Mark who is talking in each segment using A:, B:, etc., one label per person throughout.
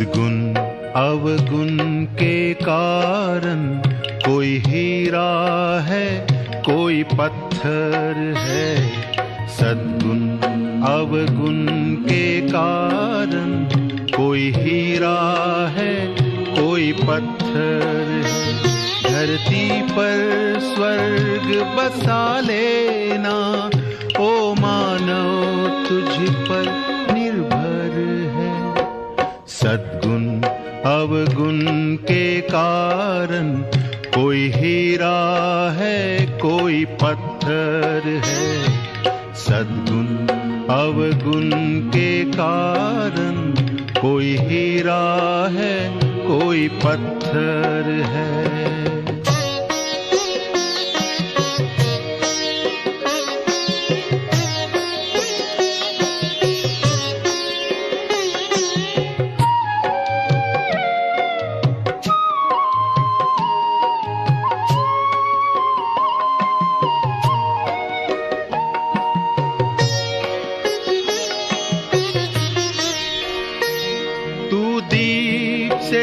A: सद्गुण अवगुण के कारण, कोई हीरा है कोई पत्थर है। सद्गुण अवगुण के कारण, कोई हीरा है कोई पत्थर है। धरती पर स्वर्ग बसा लेना, ओ मानव तुझ पर निर्भर है। सद्गुण अवगुण के कारण, कोई हीरा है कोई पत्थर है। सद्गुण अवगुण के कारण, कोई हीरा है कोई पत्थर है।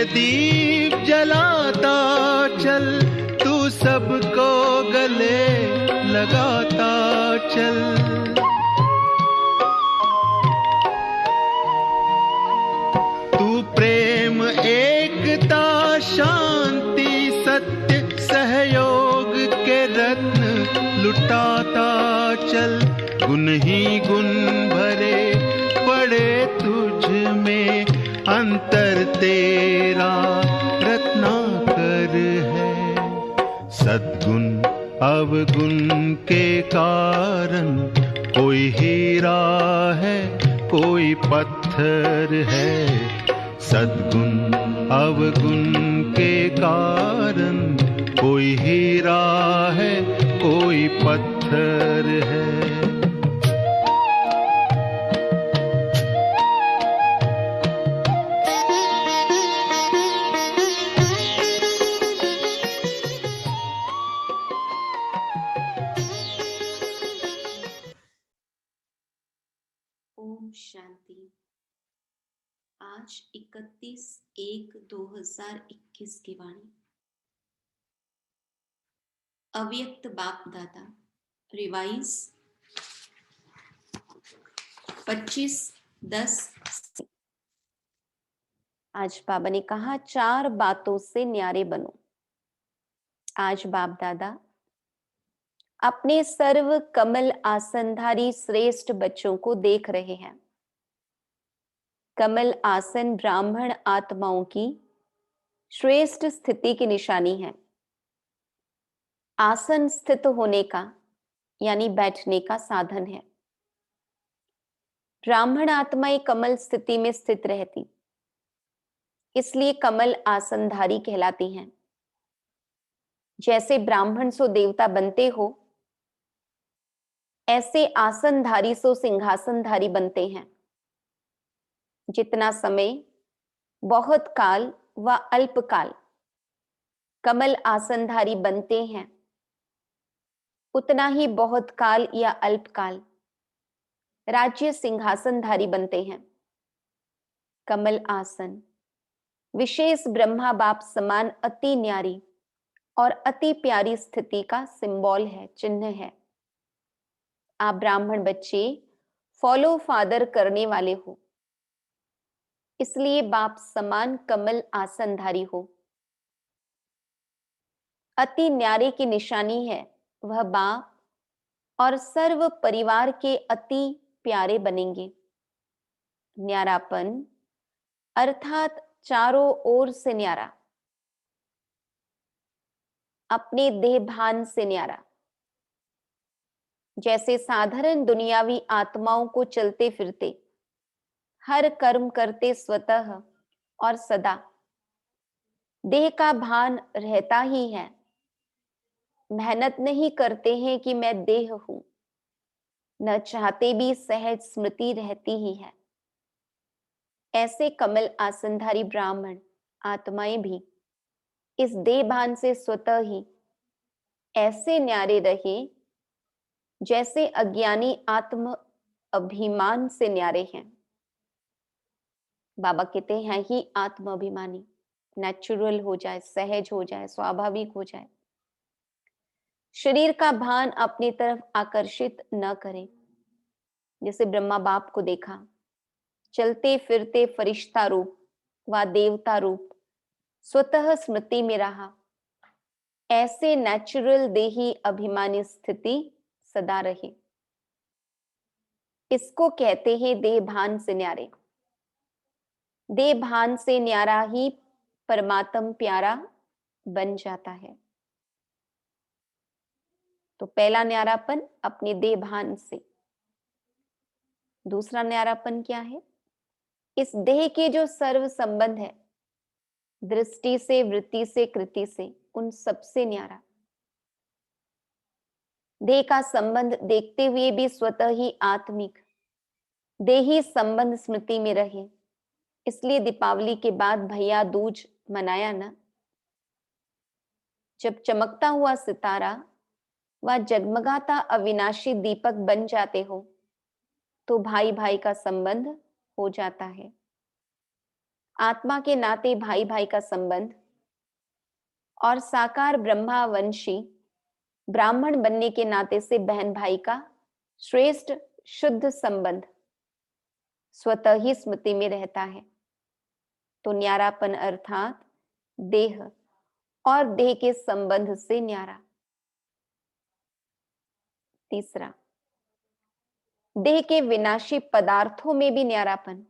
A: दीप जलाता चल, तू सबको गले लगाता चल। तू प्रेम एकता शांति सत्य सहयोग के रत्न लुटाता चल। गुण ही गुण भरे पड़े तुझ में, अंतर तेरा रत्नाकर है। सद्गुण अवगुण के कारण, कोई हीरा है कोई पत्थर है। सद्गुण अवगुण के कारण, कोई हीरा है कोई पत्थर है।
B: ओम शांति। आज 31/1/2021 की वाणी। अव्यक्त बाप दादा रिवाइज 25/10। आज बाबा ने कहा 4 बातों से न्यारे बनो। आज बाप दादा अपने सर्व कमल आसनधारी श्रेष्ठ बच्चों को देख रहे हैं। कमल आसन ब्राह्मण आत्माओं की श्रेष्ठ स्थिति की निशानी है। आसन स्थित होने का यानी बैठने का साधन है। ब्राह्मण आत्माएं कमल स्थिति में स्थित रहती, इसलिए कमल आसनधारी कहलाती हैं। जैसे ब्राह्मण सो देवता बनते हो, ऐसे आसनधारी सो सिंहासनधारी बनते हैं। जितना समय, बहुत काल व अल्पकाल कमल आसनधारी बनते हैं, उतना ही बहुत काल या अल्पकाल राज्य सिंहासनधारी बनते हैं। कमल आसन विशेष ब्रह्मा बाप समान अति न्यारी और अति प्यारी स्थिति का सिंबल है, चिन्ह है। आप ब्राह्मण बच्चे फॉलो फादर करने वाले हो, इसलिए बाप समान कमल आसनधारी हो। अति न्यारे की निशानी है, वह बाप और सर्व परिवार के अति प्यारे बनेंगे। न्यारापन अर्थात चारों ओर से न्यारा, अपने देह भान से न्यारा। जैसे साधारण दुनियावी आत्माओं को चलते फिरते, हर कर्म करते स्वतः और सदा देह का भान रहता ही है। मेहनत नहीं करते हैं कि मैं देह हूं, न चाहते भी सहज स्मृति रहती ही है। ऐसे कमल आसनधारी ब्राह्मण आत्माएं भी इस देह भान से स्वतः ही ऐसे न्यारे रहे जैसे अज्ञानी आत्म अभिमान से न्यारे हैं। बाबा कहते हैं ही आत्माभिमानी, नेचुरल हो जाए, सहज हो जाए, स्वाभाविक हो जाए, शरीर का भान अपनी तरफ आकर्षित न करे। जैसे ब्रह्मा बाप को देखा, चलते फिरते फरिश्ता रूप व देवता रूप स्वतः स्मृति में रहा, ऐसे नेचुरल देही अभिमानी स्थिति सदा रहे। इसको कहते हैं देह भान से न्यारे। देह भान से न्यारा ही परमात्म प्यारा बन जाता है। तो पहला न्यारापन अपने देह भान से। दूसरा न्यारापन क्या है? इस देह के जो सर्व संबंध है, दृष्टि से, वृत्ति से, कृति से, उन सबसे न्यारा। देह का संबंध देखते हुए भी स्वतः ही आत्मिक देही संबंध स्मृति में रहे। इसलिए दीपावली के बाद भैया दूज मनाया ना। जब चमकता हुआ सितारा व जगमगाता अविनाशी दीपक बन जाते हो, तो भाई भाई का संबंध हो जाता है। आत्मा के नाते भाई भाई का संबंध और साकार ब्रह्मावंशी ब्राह्मण बनने के नाते से बहन भाई का श्रेष्ठ शुद्ध संबंध स्वतः ही स्मृति में रहता है। तो न्यारापन अर्थात देह और देह के संबंध से न्यारा। तीसरा, देह के विनाशी पदार्थों में भी न्यारापन।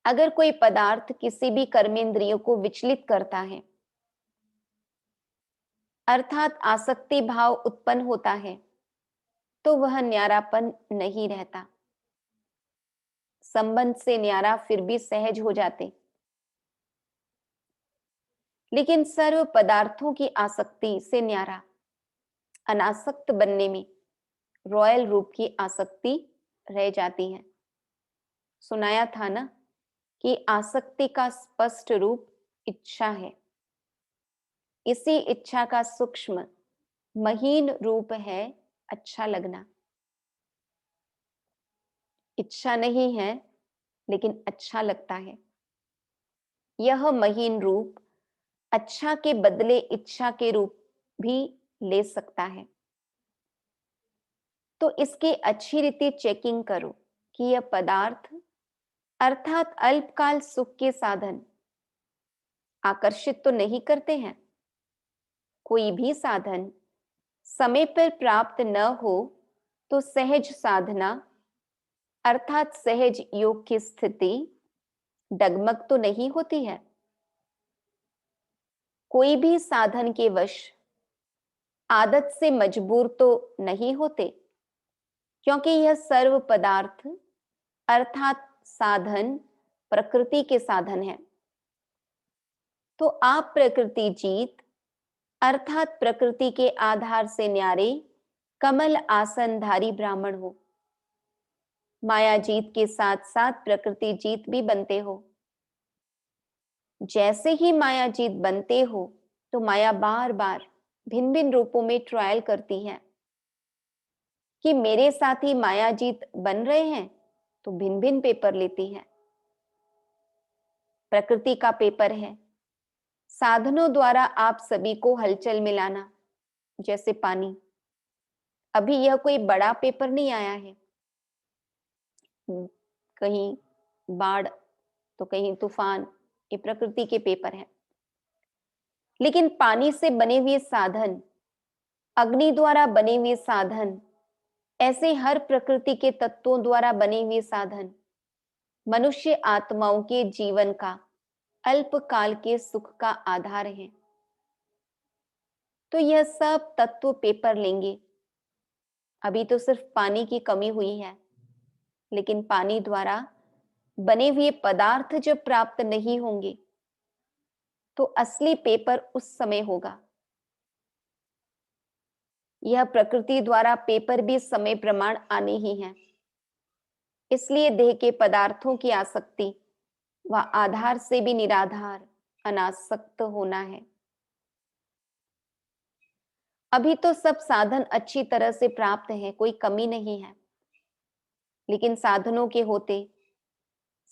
B: अगर कोई पदार्थ किसी भी कर्मेंद्रियों को विचलित करता है, अर्थात आसक्ति भाव उत्पन्न होता है, तो वह न्यारापन नहीं रहता। संबंध से न्यारा फिर भी सहज हो जाते, लेकिन सर्व पदार्थों की आसक्ति से न्यारा अनासक्त बनने में रॉयल रूप की आसक्ति रह जाती है। सुनाया था ना कि आसक्ति का स्पष्ट रूप इच्छा है। इसी इच्छा का सूक्ष्म महीन रूप है अच्छा लगना। इच्छा नहीं है लेकिन अच्छा लगता है। यह महीन रूप अच्छा के बदले इच्छा के रूप भी ले सकता है। तो इसकी अच्छी रीति चेकिंग करो कि यह पदार्थ अर्थात अल्पकाल सुख के साधन आकर्षित तो नहीं करते हैं। कोई भी साधन समय पर प्राप्त न हो तो सहज साधना अर्थात सहज योग की स्थिति डगमग तो नहीं होती है। कोई भी साधन के वश आदत से मजबूर तो नहीं होते, क्योंकि यह सर्व पदार्थ अर्थात साधन प्रकृति के साधन है। तो आप प्रकृति जीत अर्थात प्रकृति के आधार से न्यारे कमल आसनधारी ब्राह्मण हो। माया जीत के साथ साथ प्रकृति जीत भी बनते हो। जैसे ही माया जीत बनते हो तो माया बार बार भिन्न भिन्न रूपों में ट्रायल करती है कि मेरे साथी माया जीत बन रहे हैं, तो भिन्न भिन्न पेपर लेती है। प्रकृति का पेपर है साधनों द्वारा आप सभी को हलचल में लाना, जैसे पानी। अभी यह कोई बड़ा पेपर नहीं आया है, कहीं बाढ़ तो कहीं तूफान, ये प्रकृति के पेपर हैं। लेकिन पानी से बने हुए साधन, अग्नि द्वारा बने हुए साधन, ऐसे हर प्रकृति के तत्वों द्वारा बने हुए साधन मनुष्य आत्माओं के जीवन का अल्पकाल के सुख का आधार है। तो यह सब तत्व पेपर लेंगे। अभी तो सिर्फ पानी की कमी हुई है, लेकिन पानी द्वारा बने हुए पदार्थ जब प्राप्त नहीं होंगे तो असली पेपर उस समय होगा। यह प्रकृति द्वारा पेपर भी समय प्रमाण आने ही हैं। इसलिए देह के पदार्थों की आसक्ति व आधार से भी निराधार अनासक्त होना है। अभी तो सब साधन अच्छी तरह से प्राप्त हैं, कोई कमी नहीं है, लेकिन साधनों के होते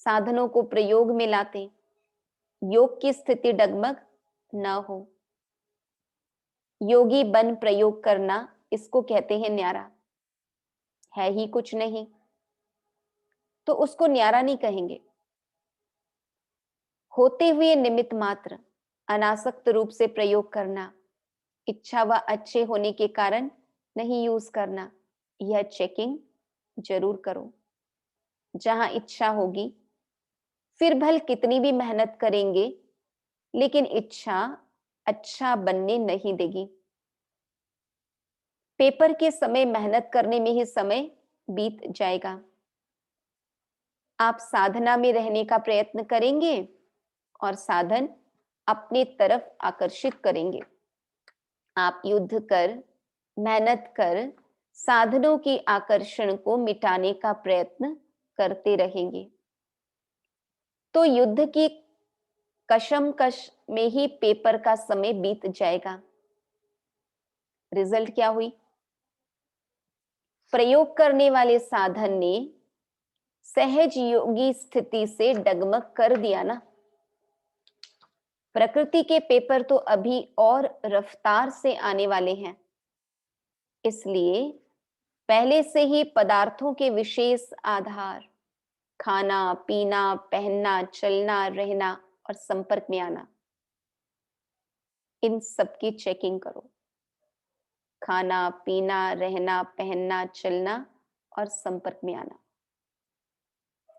B: साधनों को प्रयोग में लाते, योग की स्थिति डगमग न हो। योगी बन प्रयोग करना, इसको कहते हैं न्यारा। है ही कुछ नहीं तो उसको न्यारा नहीं कहेंगे। होते हुए निमित्त मात्र अनासक्त रूप से प्रयोग करना, इच्छा व अच्छे होने के कारण नहीं यूज करना, यह चेकिंग जरूर करो। जहां इच्छा होगी, फिर भल कितनी भी मेहनत करेंगे, लेकिन इच्छा अच्छा बनने नहीं देगी। पेपर के समय मेहनत करने में ही समय बीत जाएगा। आप साधना में रहने का प्रयत्न करेंगे और साधन अपने तरफ आकर्षित करेंगे। आप युद्ध कर, मेहनत कर साधनों की आकर्षण को मिटाने का प्रयत्न करते रहेंगे तो युद्ध की कशमकश में ही पेपर का समय बीत जाएगा। रिजल्ट क्या हुई? प्रयोग करने वाले साधन ने सहज योगी स्थिति से डगमग कर दिया ना। प्रकृति के पेपर तो अभी और रफ्तार से आने वाले हैं, इसलिए पहले से ही पदार्थों के विशेष आधार, खाना, पीना, पहनना, चलना, रहना और संपर्क में आना, इन सबकी चेकिंग करो। खाना, पीना, रहना, पहनना, चलना और संपर्क में आना।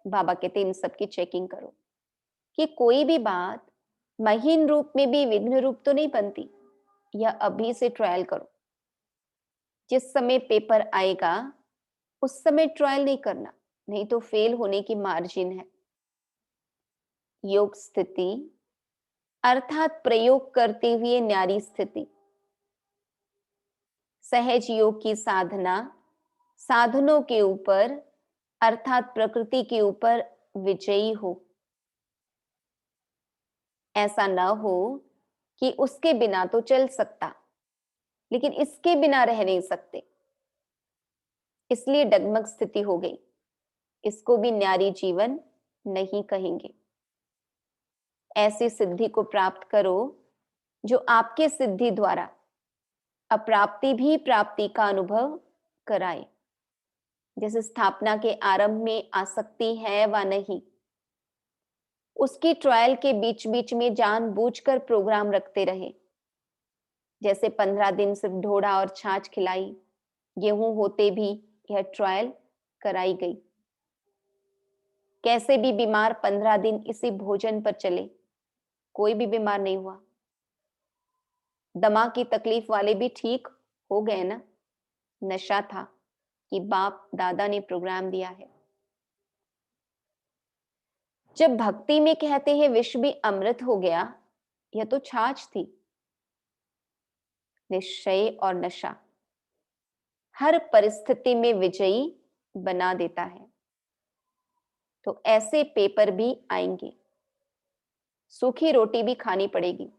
B: बाबा कहते इन सबकी चेकिंग करो कि कोई भी बात महीन रूप में भी विघ्न रूप तो नहीं बनती। यह अभी से ट्रायल करो। जिस समय पेपर आएगा उस समय ट्रायल नहीं करना, नहीं तो फेल होने की मार्जिन है। योग स्थिति अर्थात प्रयोग करते हुए न्यारी स्थिति, सहज योग की साधना साधनों के ऊपर अर्थात प्रकृति के ऊपर विजयी हो। ऐसा न हो कि उसके बिना तो चल सकता, लेकिन इसके बिना रह नहीं सकते, इसलिए डगमग स्थिति हो गई। इसको भी न्यारी जीवन नहीं कहेंगे। ऐसी सिद्धि को प्राप्त करो जो आपके सिद्धि द्वारा अप्राप्ति भी प्राप्ति का अनुभव कराए। जैसे स्थापना के आरंभ में आसक्ति है व नहीं, उसकी ट्रायल के बीच बीच में जानबूझकर प्रोग्राम रखते रहे। जैसे 15 दिन सिर्फ ढोड़ा और छाछ खिलाई, गेहूं होते भी यह ट्रायल कराई गई। कैसे भी बीमार 15 दिन इसी भोजन पर चले, कोई भी बीमार नहीं हुआ। दमा की तकलीफ वाले भी ठीक हो गए ना। नशा था कि बाप दादा ने प्रोग्राम दिया है। जब भक्ति में कहते हैं विष भी अमृत हो गया, यह तो छाछ थी। निश्चय और नशा हर परिस्थिति में विजयी बना देता है। तो ऐसे पेपर भी आएंगे, सूखी रोटी भी खानी पड़ेगी।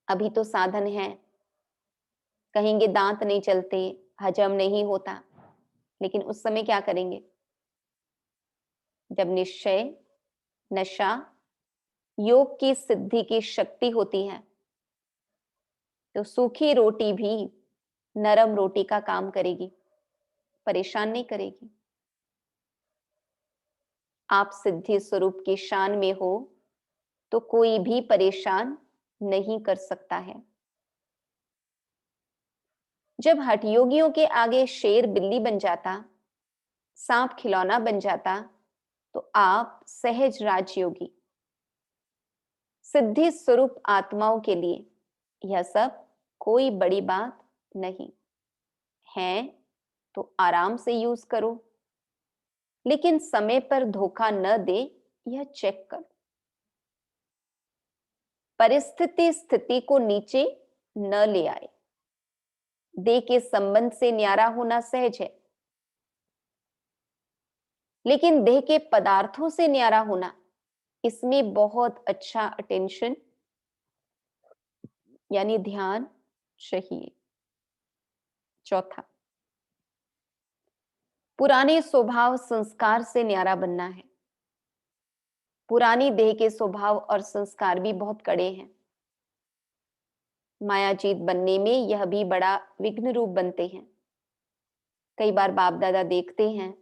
B: अभी तो साधन है, कहेंगे दांत नहीं चलते, हजम नहीं होता, लेकिन उस समय क्या करेंगे? जब निश्चय, नशा, योग की सिद्धि की शक्ति होती है, तो सूखी रोटी भी नरम रोटी का काम करेगी, परेशान नहीं करेगी। आप सिद्धि स्वरूप की शान में हो तो कोई भी परेशान नहीं कर सकता है। जब हठयोगियों के आगे शेर बिल्ली बन जाता, सांप खिलौना बन जाता, तो आप सहज राजयोगी, सिद्धि स्वरूप आत्माओं के लिए यह सब कोई बड़ी बात नहीं है। तो आराम से यूज करो, लेकिन समय पर धोखा न दे, यह चेक करो। परिस्थिति स्थिति को नीचे न ले आए। देह के संबंध से न्यारा होना सहज है, लेकिन देह के पदार्थों से न्यारा होना, इसमें बहुत अच्छा अटेंशन यानी ध्यान चाहिए। चौथा, पुराने स्वभाव संस्कार से न्यारा बनना है। पुरानी देह के स्वभाव और संस्कार भी बहुत कड़े हैं। मायाजीत बनने में यह भी बड़ा विघ्न रूप बनते हैं। कई बार बाप दादा देखते हैं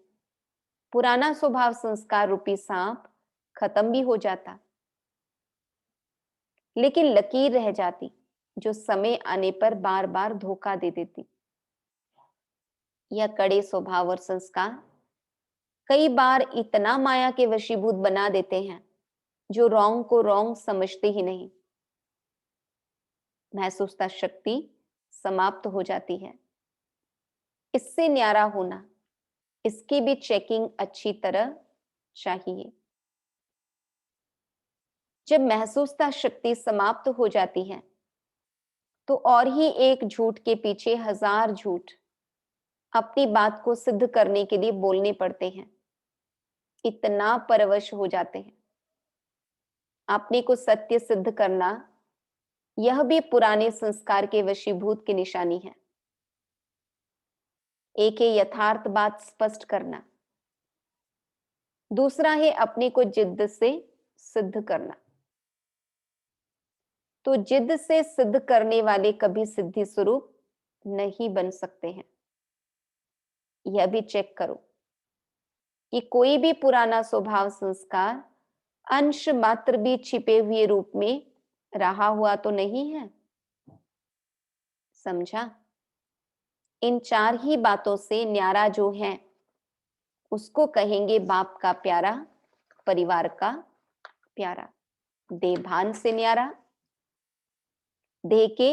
B: पुराना स्वभाव संस्कार रूपी सांप खत्म भी हो जाता, लेकिन लकीर रह जाती जो समय आने पर बार बार धोखा दे देती। यह कड़े स्वभाव और संस्कार कई बार इतना माया के वशीभूत बना देते हैं जो रॉन्ग को रॉन्ग समझते ही नहीं। महसूसता शक्ति समाप्त हो जाती है। इससे न्यारा होना, इसकी भी चेकिंग अच्छी तरह चाहिए। जब महसूसता शक्ति समाप्त हो जाती है तो और ही एक झूठ के पीछे हजार झूठ अपनी बात को सिद्ध करने के लिए बोलने पड़ते हैं। इतना परवश हो जाते हैं। अपने को सत्य सिद्ध करना यह भी पुराने संस्कार के वशीभूत की निशानी है। एक है यथार्थ बात स्पष्ट करना, दूसरा है अपने को जिद्द से सिद्ध करना। तो जिद्द से सिद्ध करने वाले कभी सिद्धि स्वरूप नहीं बन सकते हैं। यह भी चेक करो कि कोई भी पुराना स्वभाव संस्कार अंश मात्र भी छिपे हुए रूप में रहा हुआ तो नहीं है। समझा? इन चार ही बातों से न्यारा जो है उसको कहेंगे बाप का प्यारा, परिवार का प्यारा। देभान से न्यारा, देह के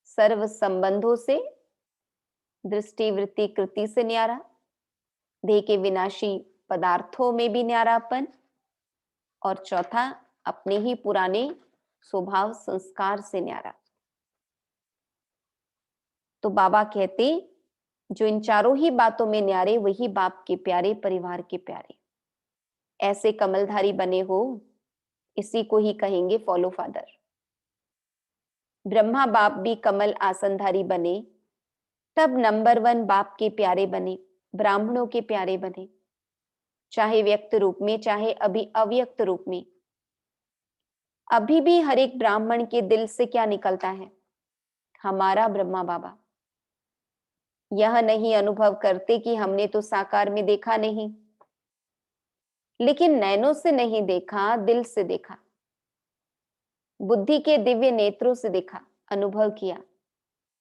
B: सर्व संबंधों से, दृष्टि वृत्ति कृति से न्यारा, देह के विनाशी पदार्थों में भी न्यारापन, और चौथा अपने ही पुराने स्वभाव संस्कार से न्यारा। तो बाबा कहते जो इन चारों ही बातों में न्यारे वही बाप के प्यारे, परिवार के प्यारे। ऐसे कमलधारी बने हो, इसी को ही कहेंगे फॉलो फादर। ब्रह्मा बाप भी कमल आसनधारी बने तब नंबर 1 बाप के प्यारे बने, ब्राह्मणों के प्यारे बने, चाहे व्यक्त रूप में चाहे अभी अव्यक्त रूप में। अभी भी हर एक ब्राह्मण के दिल से क्या निकलता है? हमारा ब्रह्मा बाबा। यह नहीं अनुभव करते कि हमने तो साकार में देखा नहीं, लेकिन नैनों से नहीं देखा, दिल से देखा, बुद्धि के दिव्य नेत्रों से देखा, अनुभव किया।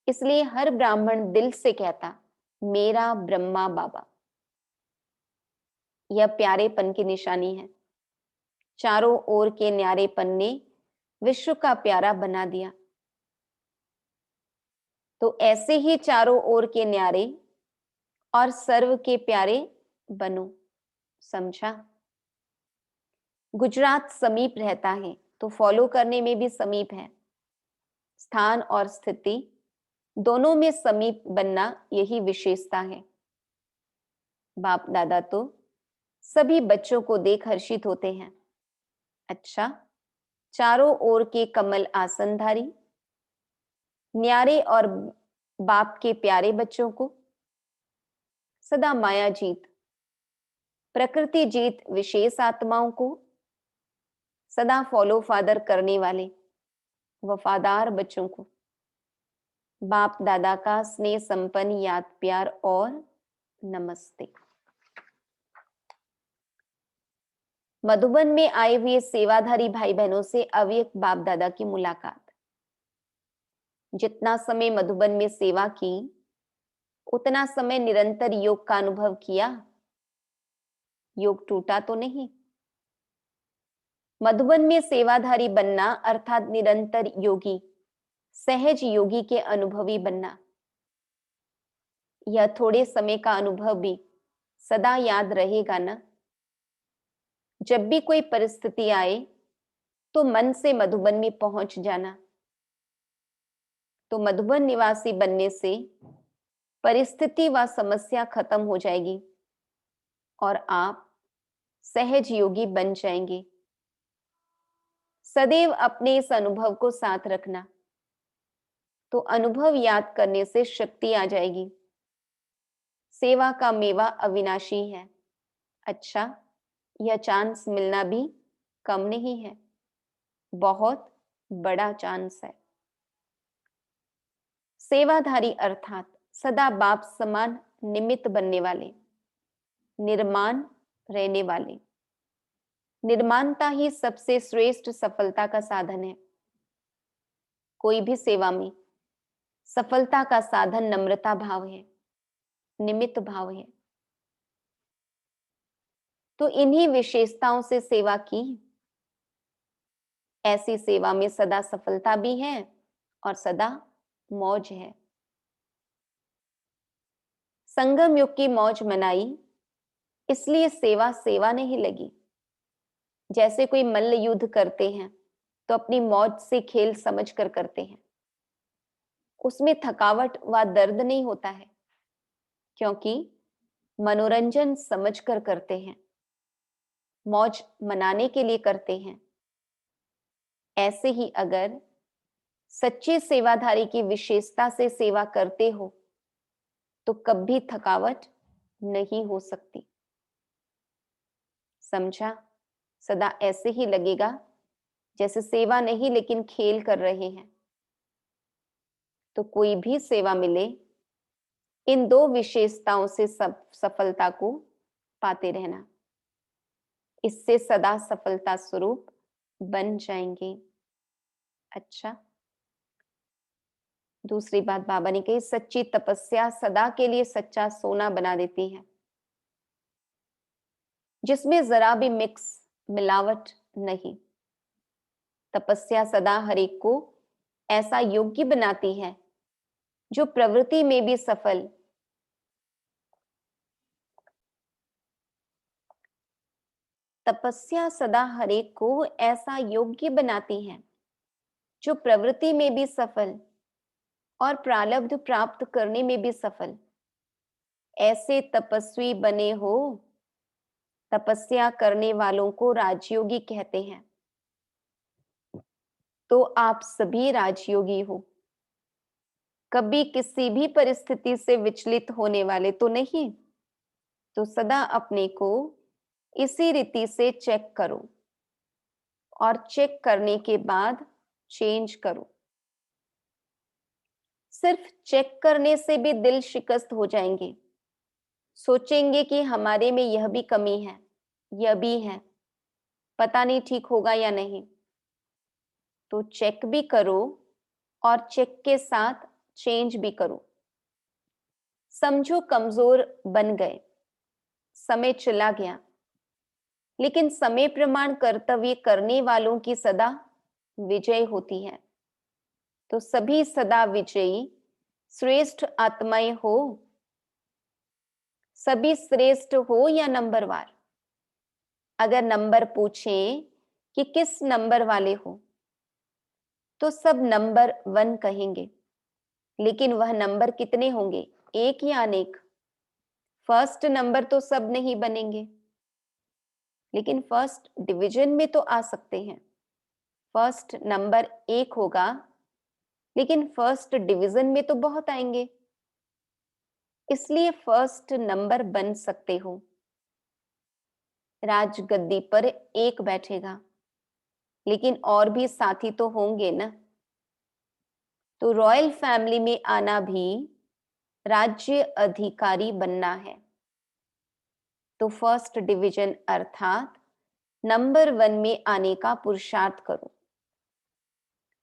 B: इसलिए हर ब्राह्मण दिल से कहता मेरा ब्रह्मा बाबा। यह प्यारेपन की निशानी है। चारों ओर के न्यारेपन ने विश्व का प्यारा बना दिया। तो ऐसे ही चारों ओर के न्यारे और सर्व के प्यारे बनो। समझा? गुजरात समीप रहता है तो फॉलो करने में भी समीप है। स्थान और स्थिति दोनों में समीप बनना यही विशेषता है। बाप दादा तो सभी बच्चों को देख हर्षित होते हैं। अच्छा, चारों ओर के कमल आसनधारी न्यारे और बाप के प्यारे बच्चों को सदा माया जीत, प्रकृति जीत विशेष आत्माओं को सदा फॉलो फादर करने वाले वफादार बच्चों को बाप दादा का स्नेह संपन्न याद प्यार और नमस्ते। मधुबन में आए हुए सेवाधारी भाई बहनों से अव्यक्त बाप दादा की मुलाकात। जितना समय मधुबन में सेवा की उतना समय निरंतर योग का अनुभव किया। योग टूटा तो नहीं। मधुबन में सेवाधारी बनना अर्थात निरंतर योगी, सहज योगी के अनुभवी बनना। यह थोड़े समय का अनुभव भी सदा याद रहेगा ना। जब भी कोई परिस्थिति आए तो मन से मधुबन में पहुंच जाना। तो मधुबन निवासी बनने से परिस्थिति व समस्या खत्म हो जाएगी और आप सहज योगी बन जाएंगे। सदैव अपने इस अनुभव को साथ रखना, तो अनुभव याद करने से शक्ति आ जाएगी। सेवा का मेवा अविनाशी है। अच्छा, यह चांस मिलना भी कम नहीं है, बहुत बड़ा चांस है। सेवाधारी अर्थात सदा बाप समान निमित्त बनने वाले, निर्माण रहने वाले। निर्माणता ही सबसे श्रेष्ठ सफलता का साधन है। कोई भी सेवा में सफलता का साधन नम्रता भाव है, निमित्त भाव है। तो इन्हीं विशेषताओं से सेवा की, ऐसी सेवा में सदा सफलता भी है और सदा मौज है। संगम युग की मौज मनाई, इसलिए सेवा सेवा नहीं लगी। जैसे कोई मल्ल युद्ध करते हैं तो अपनी मौज से खेल समझ कर करते हैं, उसमें थकावट व दर्द नहीं होता है, क्योंकि मनोरंजन समझ कर करते हैं, मौज मनाने के लिए करते हैं। ऐसे ही अगर सच्चे सेवाधारी की विशेषता से सेवा करते हो तो कभी थकावट नहीं हो सकती। समझा? सदा ऐसे ही लगेगा जैसे सेवा नहीं लेकिन खेल कर रहे हैं। तो कोई भी सेवा मिले, इन दो विशेषताओं से सब सफलता को पाते रहना, इससे सदा सफलता स्वरूप बन जाएंगे। अच्छा, दूसरी बात बाबा ने कही, सच्ची तपस्या सदा के लिए सच्चा सोना बना देती है, जिसमें जरा भी मिलावट नहीं। तपस्या सदा हर एक को ऐसा योग्य बनाती है जो प्रवृत्ति में भी सफल, तपस्या सदा हर एक को ऐसा योग्य बनाती है जो प्रवृत्ति में भी सफल और प्रारब्ध प्राप्त करने में भी सफल। ऐसे तपस्वी बने हो। तपस्या करने वालों को राजयोगी कहते हैं। तो आप सभी राजयोगी हो, कभी किसी भी परिस्थिति से विचलित होने वाले तो नहीं। तो सदा अपने को इसी रीति से चेक करो और चेक करने के बाद चेंज करो। सिर्फ चेक करने से भी दिल शिकस्त हो जाएंगे, सोचेंगे कि हमारे में यह भी कमी है, यह भी है, पता नहीं ठीक होगा या नहीं। तो चेक भी करो और चेक के साथ चेंज भी करो। समझो कमजोर बन गए, समय चला गया, लेकिन समय प्रमाण कर्तव्य करने वालों की सदा विजय होती है। तो सभी सदा विजयी श्रेष्ठ आत्माएं हो। सभी श्रेष्ठ हो या नंबरवार। अगर नंबर पूछें कि किस नंबर वाले हो, तो सब नंबर 1 कहेंगे, लेकिन वह नंबर कितने होंगे, एक या अनेक। फर्स्ट नंबर तो सब नहीं बनेंगे, लेकिन फर्स्ट डिवीजन में तो आ सकते हैं। फर्स्ट नंबर 1 होगा, लेकिन फर्स्ट डिवीजन में तो बहुत आएंगे, इसलिए फर्स्ट नंबर बन सकते हो। राजगद्दी पर एक बैठेगा, लेकिन और भी साथी तो होंगे ना। तो रॉयल फैमिली में आना भी राज्य अधिकारी बनना है। तो फर्स्ट डिवीजन अर्थात नंबर 1 में आने का पुरुषार्थ करो।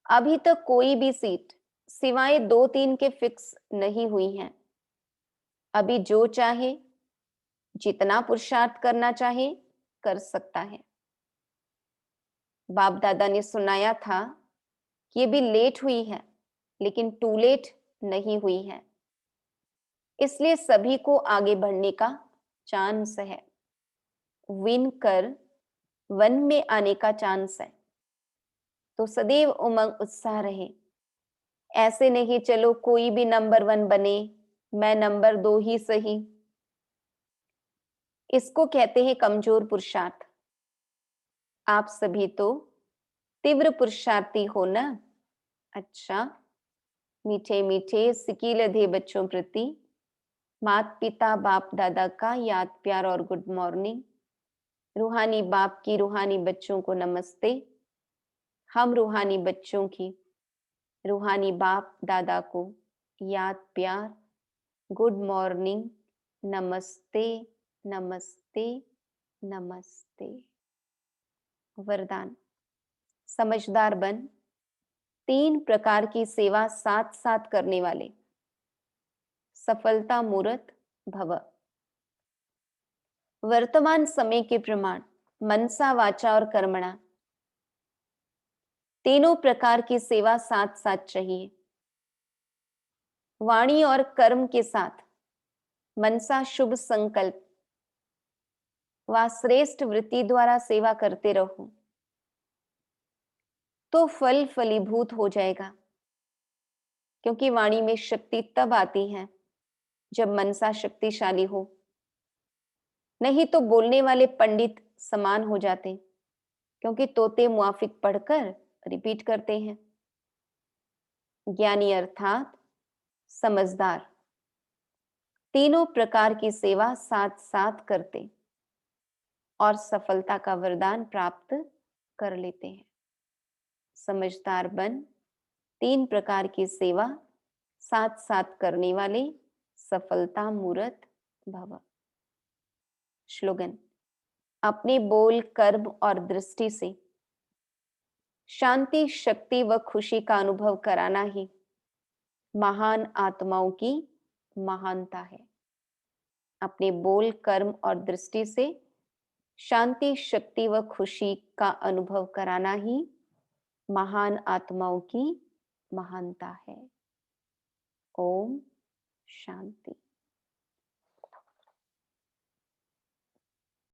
B: अभी तक कोई भी सीट सिवाय 2-3 के फिक्स नहीं हुई है। अभी जो चाहे, जितना पुरुषार्थ करना चाहे, कर सकता है। बाप दादा ने सुनाया था कि ये भी लेट हुई है, लेकिन टू लेट नहीं हुई है। इसलिए सभी को आगे बढ़ने का चांस है। विन कर 1 में आने का चांस है। तो सदैव उमंग उत्साह रहे। ऐसे नहीं चलो कोई भी नंबर 1 बने, मैं नंबर 2 ही सही। इसको कहते हैं कमजोर पुरुषार्थ। आप सभी तो तीव्र पुरुषार्थी हो ना। अच्छा, मीठे मीठे सिकीलधे बच्चों प्रति माता पिता बाप दादा का याद प्यार और गुड मॉर्निंग। रूहानी बाप की रूहानी बच्चों को नमस्ते। हम रूहानी बच्चों की रूहानी बाप दादा को याद प्यार, गुड मॉर्निंग, नमस्ते, नमस्ते, नमस्ते। वरदान, समझदार बन, 3 प्रकार की सेवा साथ साथ करने वाले, सफलता मूर्त भव। वर्तमान समय के प्रमाण मनसा, वाचा और कर्मणा, तीनों प्रकार की सेवा साथ साथ चाहिए। वाणी और कर्म के साथ मनसा शुभ संकल्प व श्रेष्ठ वृत्ति द्वारा सेवा करते रहो तो फल फलीभूत हो जाएगा। क्योंकि वाणी में शक्ति तब आती है जब मनसा शक्तिशाली हो, नहीं तो बोलने वाले पंडित समान हो जाते, क्योंकि तोते मुआफिक पढ़कर रिपीट करते हैं। ज्ञानी अर्थात समझदार तीनों प्रकार की सेवा साथ साथ करते और सफलता का वरदान प्राप्त कर लेते हैं। समझदार बन, 3 प्रकार की सेवा साथ साथ करने वाले, सफलता मूर्त भव। श्लोगन, अपने बोल, कर्म और दृष्टि से शांति, शक्ति व खुशी का अनुभव कराना ही महान आत्माओं की महानता है। अपने बोल, कर्म और दृष्टि से शांति, शक्ति व खुशी का अनुभव कराना ही महान आत्माओं की महानता है। ओम शांति।